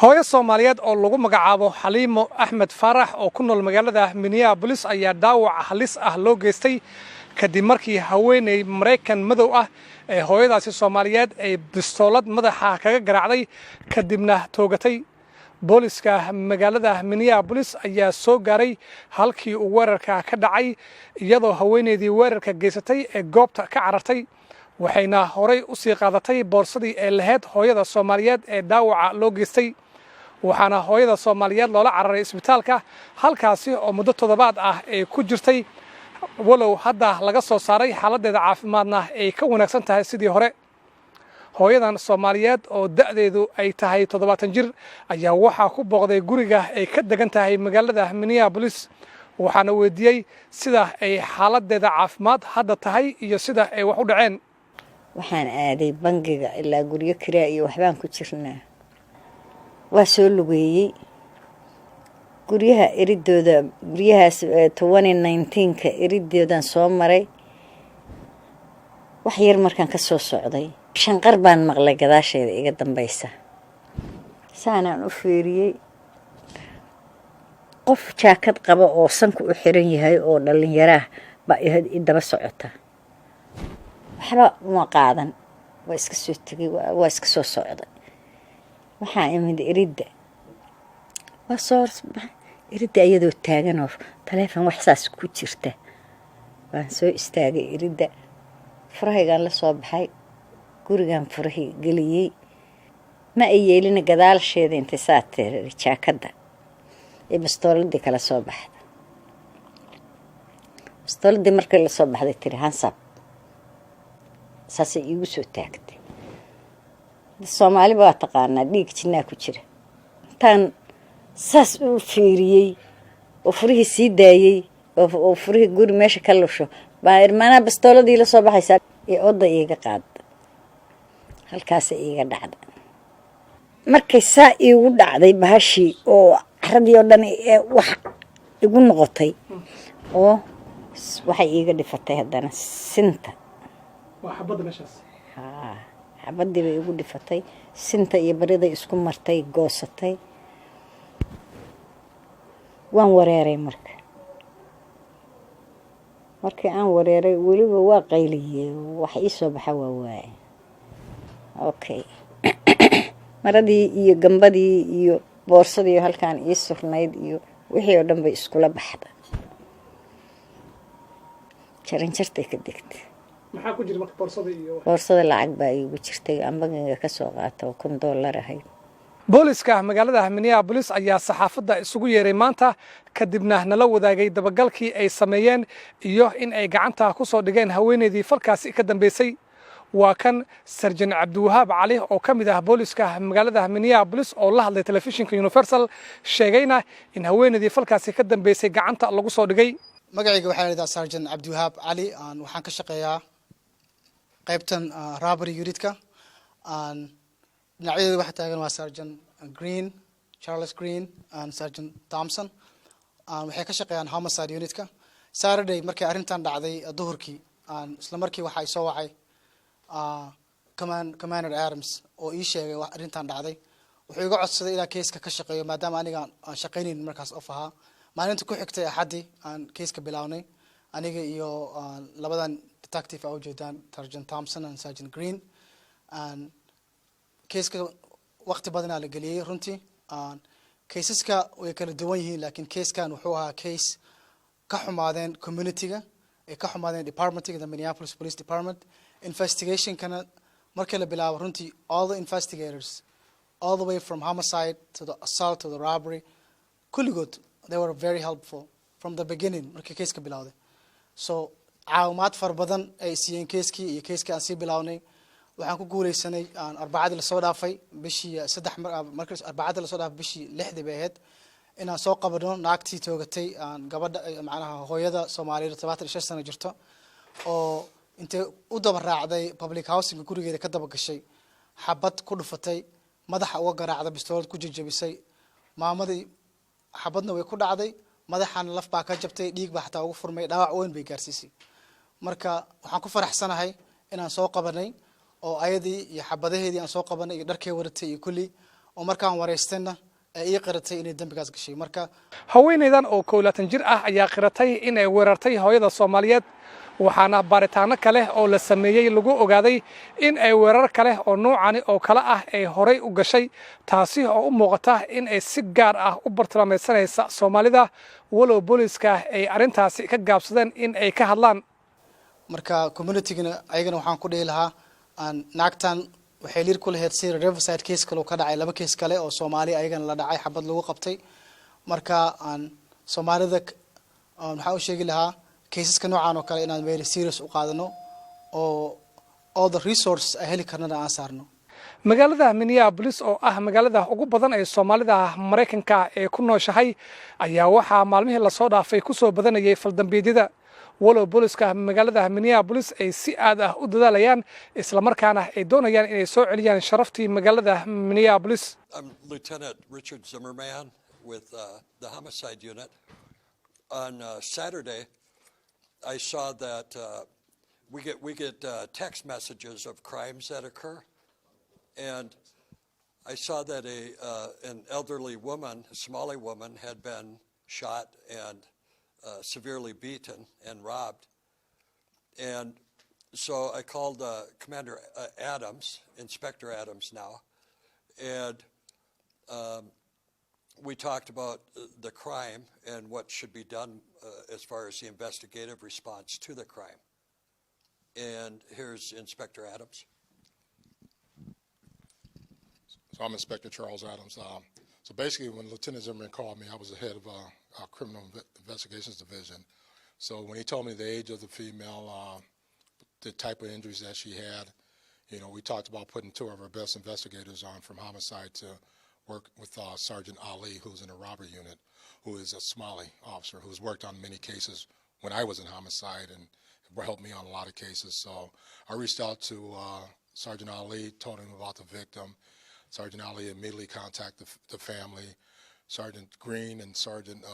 hooyo Soomaaliyeed oo lagu magacaabo Xaliimo Axmed Farax oo ku nool magaalada Minneapolis ayaa dhaawac halis ah loo geystay kadib markii haweeney Mareykan madow ah ee hooyadaasi Soomaaliyeed ay bastoolad madaxa kaga garaacday kadibna toogatay. booliska magaalada Minneapolis ayaa soo gaaray halkii uu weerarka ka dhacay iyadoo haweeneydii weerarka geysatay ee goobta ka carartay waxayna horay u sii qaadatay boorsadii ay lahayd hooyada Soomaaliyeed ee dhaawaca loo geystay. waxaana hooyada Soomaaliyeed loola cararay isbitaalka halkaasi oo muddo toddobaad ah ay ku jirtay walow hadda laga soo saaray xaaladdeeda caafimaadna ay ka wanaagsan tahay sidii hore. hooyadan Soomaaliyeed oo da'deedu ay tahay 70 jir ayaa waxaa ku booqday guriga ay ka degan tahay magaalada Minneapolis waxaana weydiiyay sida ay xaaladdeeda caafimaad hadda tahay iyo sida ay wax u dhaceen. waxaan aaday bangiga ilaa guriga kiraa iyo waxbaan ku jirnaa waa soo lugeeyay guriyaha eridooda guriyahaas 2019 ka eridoodan soo maray wax yar markaan ka soo socday shanqar baan maqlay gadaasheeda iga dambaysa saanaan u fiiriyay qof jaakad qaba oo sanku u xiran yahay oo dhalinyaro ah baa i daba socota waxba uma qaadan waa iska soo tagay waa iska soo socday waxaan imid iridda waa soo iridda iyadoo taagan oo taleefan wax saas ku jirta waan soo istaagay iridda furahaygaan la soo baxay gurigan furahi galiyay ma ay yeelin gadaalsheeda inta saateer jaakada ee bastooladii kala soo baxda bastooladii markii la soo baxday tiri hansab saasay igu soo taagtay Soomaali baa taqaanaa dhiig jinaa ku jira tan saas u fiiriyay oo furihii sii daayay oo furihii guri meesha ka lusho baa irmaana bastooladii la soo baxaysa ee oda iga qaad halkaas iga dhacda markay saa igu dhacday bahashi oo caradii oo dhan wax igu noqotay oo waxay iga dhifatay haddana sinta waa xabada meeshaas xabadii bay igu dhifatay sinta iyo barida isku martay goosatay waan wareeray markii aan wareeray weliba waa qayliyay wax ii soo baxa waa waay okay maradii iyo gambadii iyo boorsadii halkaan ii surnayd iyo wixii oo dhan bay iskula baxda jaranjartay ka degtay maxaa ku jira marka boorsada iyo boorsada lacag baa igu jirtay aan bangiga ka soo qaatay $1,000 ahayd. booliska magaalada Minneapolis ayaa saxaafadda isugu yeeray maanta kadibna nala wadaagay dabagalkii ay sameeyeen iyo in ay gacanta ku soo dhigeen haweeneydii falkaasi ka dambeysay. waa kan Sarjan Cabdiwahaab Cali oo ka mid ah booliska magaalada Minneapolis oo la hadlay telefishinka Universal sheegayna in haweeneydii falkaasi ka dambeysay gacanta lagu soo dhigay. magacayga waxaa la yiraahdaa Sarjan Cabdiwahaab Cali waxaan ka shaqeeyaa qaybtan robbery unit-ka dhinacyada waxa taagan waa Sergeant Green, Charles Green and Sergeant Thompson waxay ka shaqeeyaan homicide unit-ka. Saturday markii arrintan dhacday duhurkii isla markii waxa ay soo wacay Commander Adams oo ii sheegay wax arrintan dhacday wuxuu iga codsaday inaan case-ka ka shaqeeyo maadaama aniga aan shaqeynin markaas off ahaa maalinta ku xigtay axadii aan case-ka bilawnay aniga iyo labadan detective oo jeedaan Sergeant Thompson and Sergeant Green case-ka waqti badan la galiyay runtii cases-ka way kala duwan yihiin laakiin case-kan wuxuu ahaa case ka xumaadeen community-ga ee ka xumaadeen department-ga the Minneapolis Police Department investigation-kana markii la bilaabo runtii all the investigators all the way from homicide to the assault to the robbery kulligood they were very helpful from the beginning markii case-ka bilowday so caawimaad far badan ay siiyeen case-kii iyo case-kii aan sii bilawnay waxaan ku guuleysanay arbacada la soo dhaafay bishii 3 markii arbacada la soo dhaafay bishii 6 bay ahayd inaan soo qabano naagtii toogatay gabadha macnaha hooyada Soomaaliyeed 76 sano jirto oo intee u daba raacday public housing gurigeeda ka daba gashay xabad ku dhufatay madaxa uga garaacday bistoolad ku jajabisay maamadii xabadna way ku dhacday madaxana laf baa ka jabtay dhiig baa xataa ugu furmay dhaawac weyn bay gaarsiisay marka waxaan ku faraxsanahay inaan soo qabanay oo ayadii iyo xabadaheedii aan soo qabanay iyo dharkay waratay iyo kulli oo markaan wareystayna ay ii qiratay inay dambigaas gashay. Marka haweeneydan oo 21 jir ah ayaa qiratay in ay weerartay hooyada Soomaaliyeed, waxaana baaritaano kale oo la sameeyay lagu ogaaday in ay weerar kale oo noocani oo kala ah ay horay u gashay, taasi oo u muuqata in ay si gaar ah u bartilmaameedsanaysa Soomaalida, walow booliska ay arintaasi ka gaabsadeen in ay ka hadlaan. marka community-gana ayagana waxaan ku dhihi lahaa naagtan waxay liir ku lahayd sida Riverside case kale oo ka dhacay, 2 case kale oo Soomaali ayagana la dhacay, xabad lagu qabtay. marka Soomaalida waxaan u sheegi lahaa caseska noocan oo kale inaan very serious u qaadano oo all the resources ay heli karnana aan saarno. magaalada Minneapolis oo ah magaalada ugu badan ee Soomaalida Mareykanka ee ku nooshahay ayaa waxaa maalmihii la soo dhaafay ku soo badanayay faldambiyeedyada, walow booliska magaalada Minneapolis ay si aad ah u dadaalayaan isla markaana ay doonayaan inay soo celiyaan sharaftii magaalada Minneapolis. I'm Lieutenant Richard Zimmerman with the homicide unit. On Saturday, I saw that we get text messages of crimes that occur, and I saw that an elderly woman, a Somali woman, had been shot and severely beaten and robbed. And so I called Commander Adams, Inspector Adams now, and we talked about the crime and what should be done as far as the investigative response to the crime. And here's Inspector Adams. So I'm Inspector Charles Adams. So basically, when Lieutenant Zimmerman called me, I was the head of our Criminal Investigations Division. So when he told me the age of the female, the type of injuries that she had, we talked about putting 2 of our best investigators on from homicide to work with Sergeant Ali, who's in the robbery unit, who is a Somali officer who's worked on many cases when I was in homicide and helped me on a lot of cases. So I reached out to Sergeant Ali, told him about the victim. Sergeant Ali immediately contacted the family. Sergeant Green and Sergeant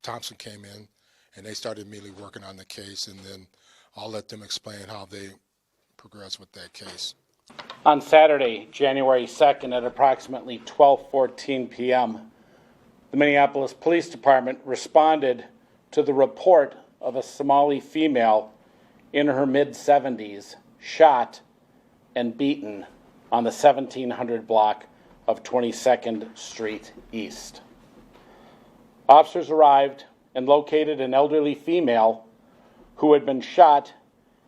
Thompson came in, and they started immediately working on the case, and then I'll let them explain how they progress with that case. On Saturday, January 2nd at approximately 12:14 p.m., the Minneapolis Police Department responded to the report of a Somali female in her mid-70s shot and beaten on the 1700 block of 22nd Street East. Officers arrived and located an elderly female who had been shot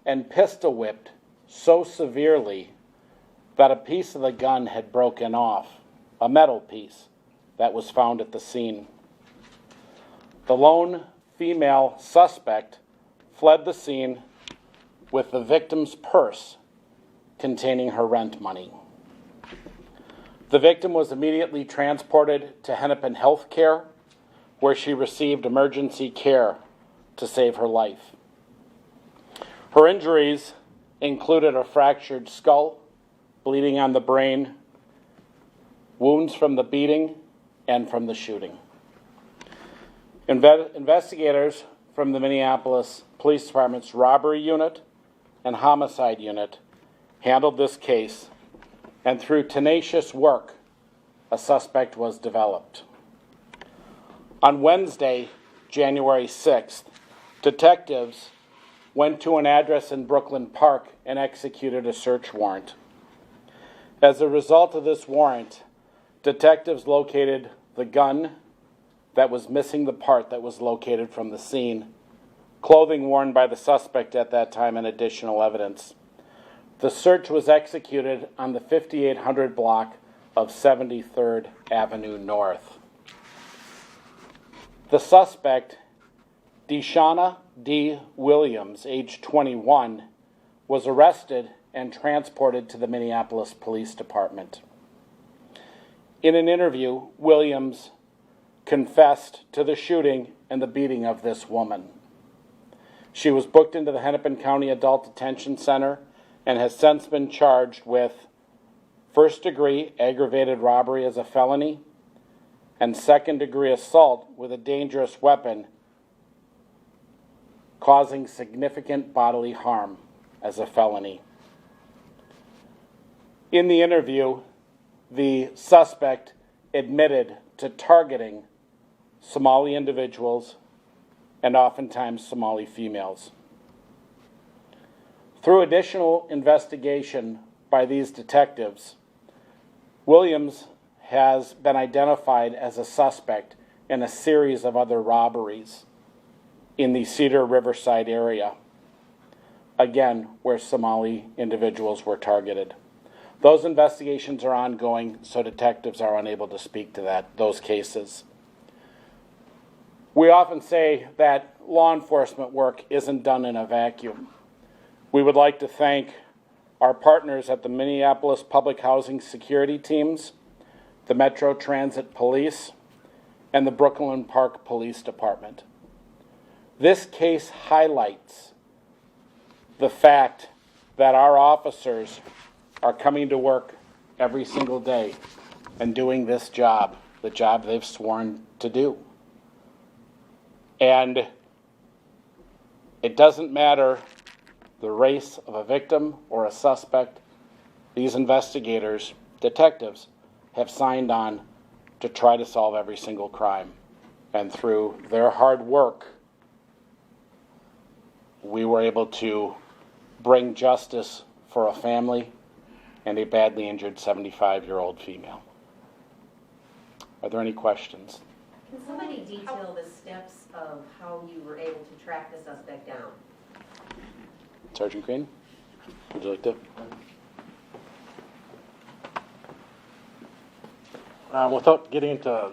and pistol whipped so severely that a piece of the gun had broken off, a metal piece that was found at the scene. The lone female suspect fled the scene with the victim's purse containing her rent money. The victim was immediately transported to Hennepin Health Care, where she received emergency care to save her life. Her injuries included a fractured skull, bleeding on the brain, wounds from the beating and from the shooting. Investigators from the Minneapolis Police Department's robbery unit and homicide unit handled this case, and through tenacious work, a suspect was developed. On Wednesday, January 6th, detectives went to an address in Brooklyn Park and executed a search warrant. As a result of this warrant, detectives located the gun that was missing the part that was located from the scene, clothing worn by the suspect at that time, and additional evidence. The search was executed on the 5800 block of 73rd Avenue North. The suspect, Deshauna D. Williams, age 21, was arrested and transported to the Minneapolis Police Department. In an interview, Williams confessed to the shooting and the beating of this woman. She was booked into the Hennepin County Adult Detention Center and has since been charged with first-degree aggravated robbery as a felony and second-degree assault with a dangerous weapon causing significant bodily harm as a felony. In the interview, the suspect admitted to targeting Somali individuals and oftentimes Somali females. Through additional investigation by these detectives, Williams has been identified as a suspect in a series of other robberies in the Cedar Riverside area, again, where Somali individuals were targeted. Those investigations are ongoing, so detectives are unable to speak to those cases. We often say that law enforcement work isn't done in a vacuum. We would like to thank our partners at the Minneapolis Public Housing Security Teams, the Metro Transit Police, and the Brooklyn Park Police Department. This case highlights the fact that our officers are coming to work every single day and doing this job, the job they've sworn to do. And it doesn't matter the race of a victim or a suspect, these investigators, detectives, have signed on to try to solve every single crime. And through their hard work, we were able to bring justice for a family and a badly injured 75-year-old female. Are there any questions? Can somebody detail the steps of how you were able to track the suspect down? Sergeant Green, would you like to? Without getting into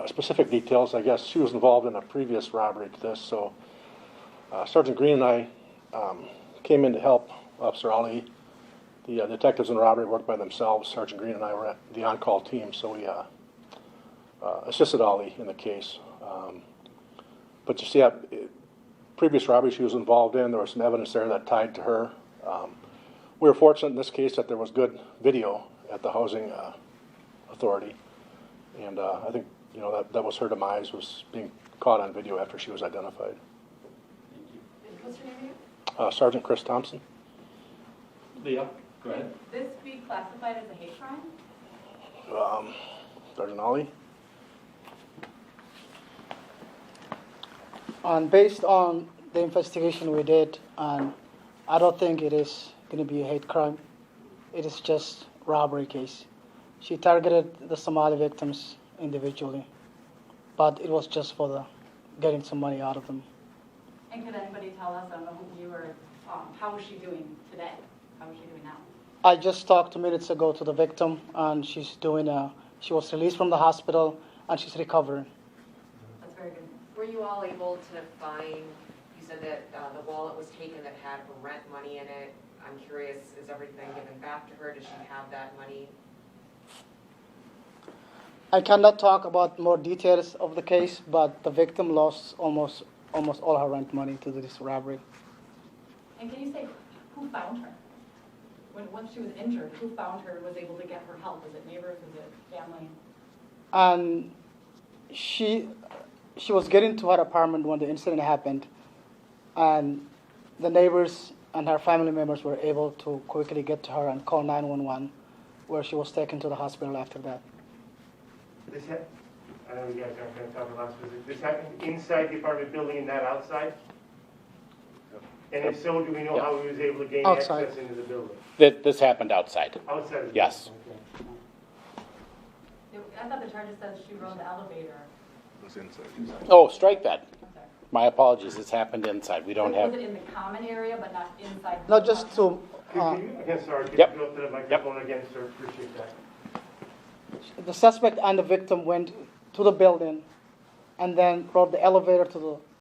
specific details, I guess she was involved in a previous robbery to this, so Sergeant Green and I came in to help Officer Ali. The detectives in the robbery worked by themselves. Sergeant Green and I were at the on-call team, so we assisted Ali in the case. But you see, previous robbery she was involved in, there was some evidence there that tied to her. We were fortunate in this case that there was good video at the housing authority, and I think that was her demise, was being caught on video after she was identified. What's your name again? Sergeant Chris Thompson. Leah, go ahead. Would this be classified as a hate crime? Sergeant Ali. Based on the investigation we did, I don't think it is going to be a hate crime. It is just robbery case. She targeted the Somali victims individually, but it was just for getting some money out of them. And could anybody tell us, I don't know who you were, how is she doing today? How is she doing now? I just talked 2 minutes ago to the victim, and she's doing. She was released from the hospital, and she's recovering. That's very good. Were you all able to find, you said that the wallet was taken that had rent money in it. I'm curious, is everything given back to her? Does she have that money? I cannot talk about more details of the case, but the victim lost almost all her rent money to this robbery. And can you say who found her? Once she was injured, who found her and was able to get her help? Was it neighbors? Was it family? And she was getting to her apartment when the incident happened, and the neighbors and her family members were able to quickly get to her and call 911, where she was taken to the hospital after that. I know you guys aren't going to talk about specifics. This happened inside the apartment building and not outside? And if so, do we know how he was able to gain Outside. access into the building? This happened outside. Outside of the Yes. building, okay. I thought the charges said she rode the elevator. Oh, strike that. I'm sorry. My apologies. It's happened inside. We don't have. Was it in the common area, but not inside? Not just to. Can you, again, sorry, can Yep. you go up to the microphone again, sir? Appreciate that. The suspect and the victim went to the building, and then rode the elevator to the